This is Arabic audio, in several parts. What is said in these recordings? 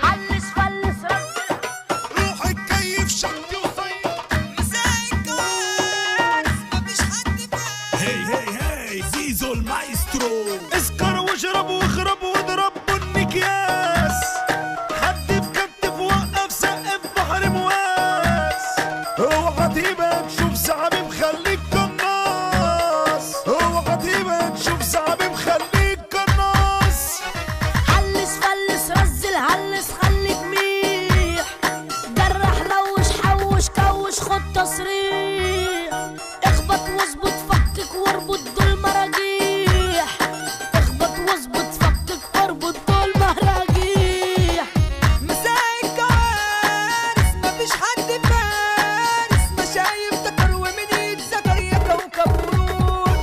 حلس فلس رزق روح اتكيف شكلي وصيف مساك كويس مفيش حد فاهم. هي زيزو المايسترو. اسكر واشرب واخرب واضرب بالمكياس، حد بكتف وقف سقف بحر مواس، اوعى تبقى تشوف زعبي مخليك قناص، اوعى تبقى تشوف زعبي مخليك قناص. حلس فلس رزل هلس خليك ميح، جرح لوش حوش كوش خد تصريح، اخبط واظبط فكك واربط دول مراجيح، اخبط واظبط فكك واربط دول مراجيح. مساك كويس مفيش حد فارس، ما شايف ذكر ومن يتذكر يا كوكب ورود.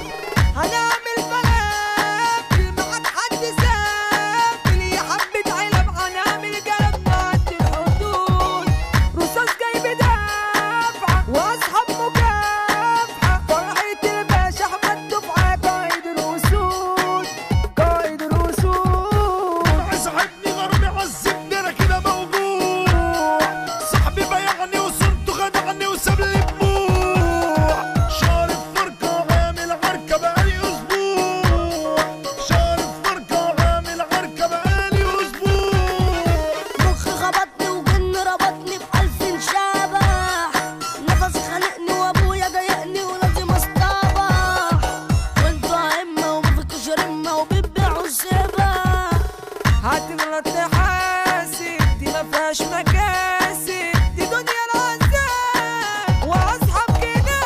هنعمل فلافل معاك حد سافل، يا حبة علب هنعمل جلب نعدي الحدود. رصاص جاي بدافعة واصحاب مكافحة، فرحة الباشا احمد دفعة قايد الاسود، قايد الاسود. ازعجني غربي عذبني انا كده موجوع، صاحبي بايعني وصنته خدعني وساب لي دموع، شارب فرقة وعامل عركة بقالي اسبوع، شارب فرقة وعامل عركة بقالي اسبوع. مخي خبطني وجن ربطني بألف شبح، نفسي خانقني وابويا ضايقني ولازم اصطبح، وانتوا ائمة ومفيكوش رمة وبتبيعوا سبح. هتغلط تحاسب، دي مفيهاش مكاسب، دي دنيا العذاب واصحاب كده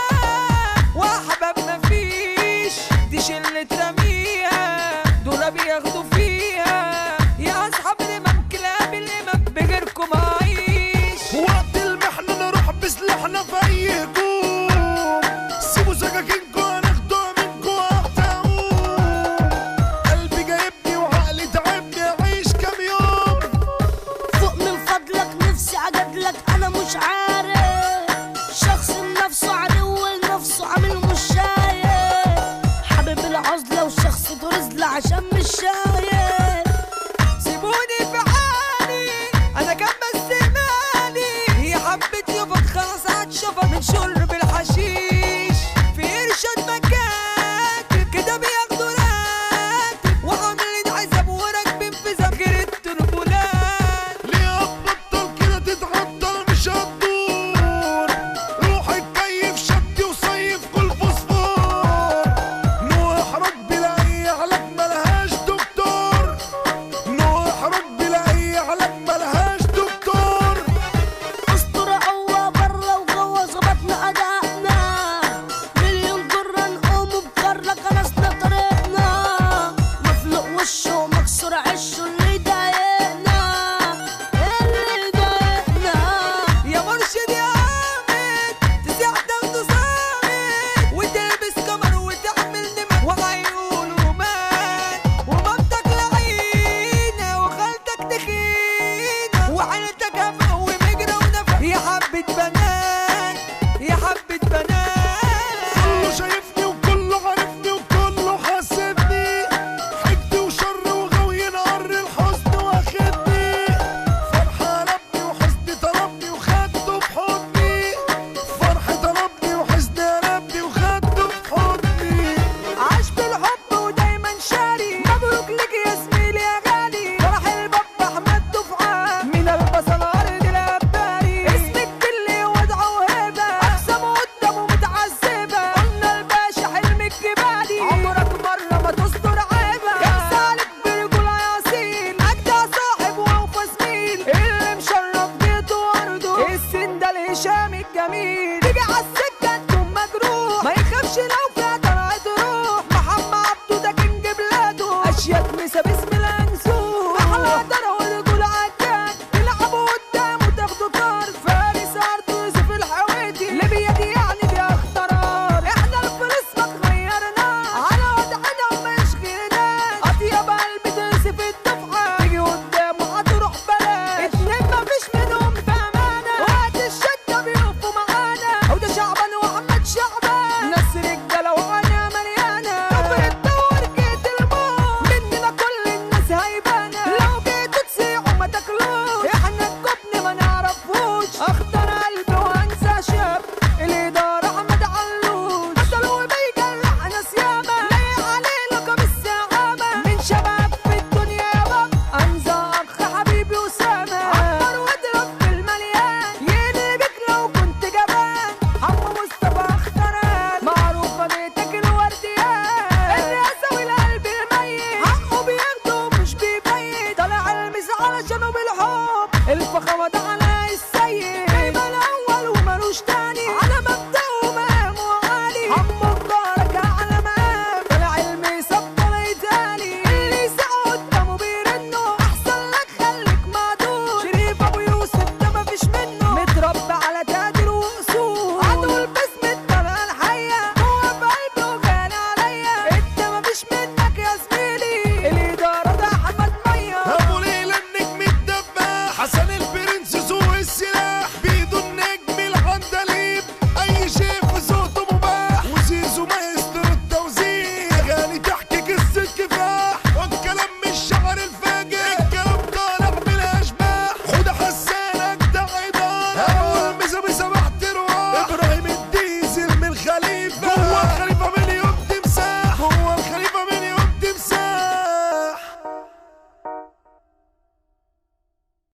واحباب مفيش، دي شلة رميها دول بياخدوا فيها، يا اصحاب الامام كلاب الامام بغيركم عايش. وقت المحنة نروح بسلاحنا في اي هجوم، سيبوا سكاكينكوا هناخدوها منكوا هتعوم، قلبي جايبني وعقلي تعبني اعيش كام يوم. فوق من فضلك نفسي اجادلك انا مش عارف، شخص لنفسه عدو لنفسه عامل مش شايف، حابب العزلة وشخص رزلة عشان مش شايف. سيبوني في حالي انا كان بس مالي، هي حبت يفض خلاص هتشفط من شرب الحشيش، في ارشاد مكاتب كده بياخدوا راتب، وعاملين عذاب وراكبين في زمجر التربولات. ليه هتبطل كده تتعطل مش هتدور، روح اتكيف شدي وصيف كل فوسفور، نوح ربي لاقي علاج ملهاش دكتور، نوح ربي لاقي علاج ملهاش دكتور. اسطورة قوة برا وجوه ظبطنا أدائنا، مليون جرة نقوم بكرة كنسنا طريقنا، مفلوق وشه ومكسور عشه اللي يضايقنا، اللي يضايقنا. يا مرشد يا عامد تسيح تاخده صامت، وتلبس قمر وتعمل نمر وهيقولوا مات، ومامتك لعينة وخالتك تخينة وعيلتك هفا ومجرى ونفق، يا حبة بنات يا حبة بنات. كله شايفني وكله عارفني وكله حاسبني، حقد وشر وغوي نار الحرب علشانه بالحب الفخامة ده